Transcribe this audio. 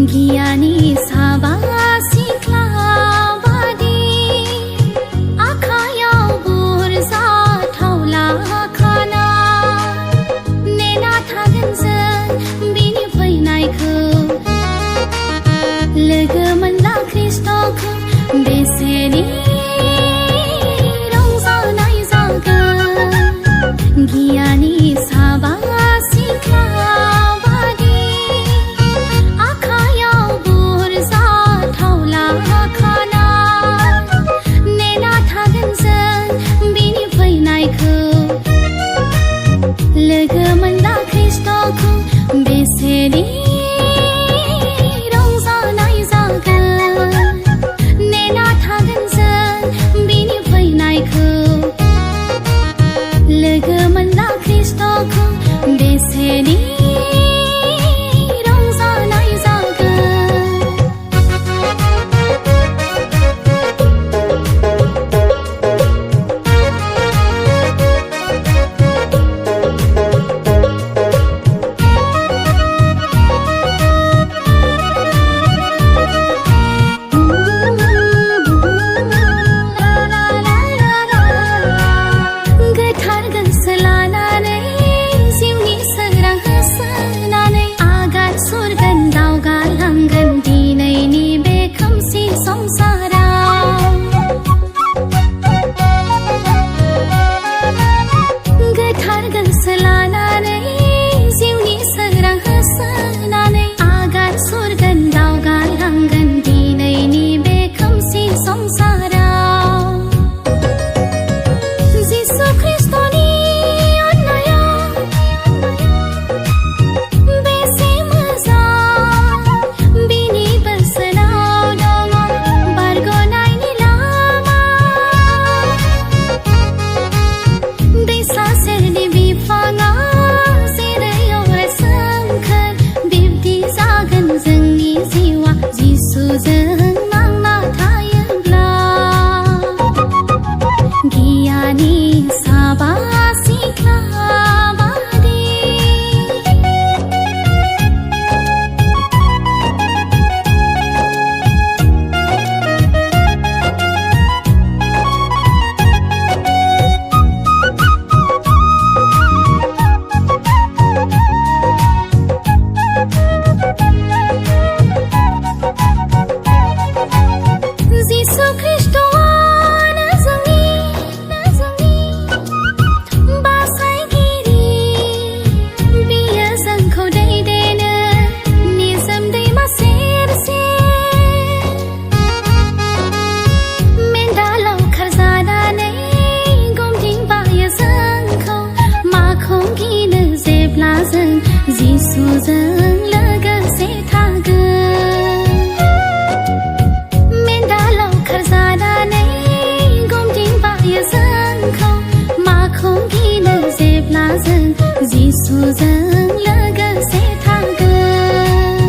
गियानि साबा सिख्ला बादि आखायाव बुरजा थावला खाना नेना थागोन जों बिनि फैनायखौ लोगो मोनला ख्रिस्ट'खौ बेसेनि रंजानाय जागोन गियानि साबा सिख्ला लोगो मोनला ख्रिस्ट'खौ बेसेनि रंजानाय जागोन नेना थागोन जों बिनि फैनायखौ लोगो मोनला ख्रिस्ट'खौ बेसेनि रंजानाय जागोन जिसुजों लोगोसे थागोन मेन्दालाव खारजानानै गमदिंबायो जोंखौ माखौ गिनो जेब्ला जों जिसुजों लोगोसे थागोन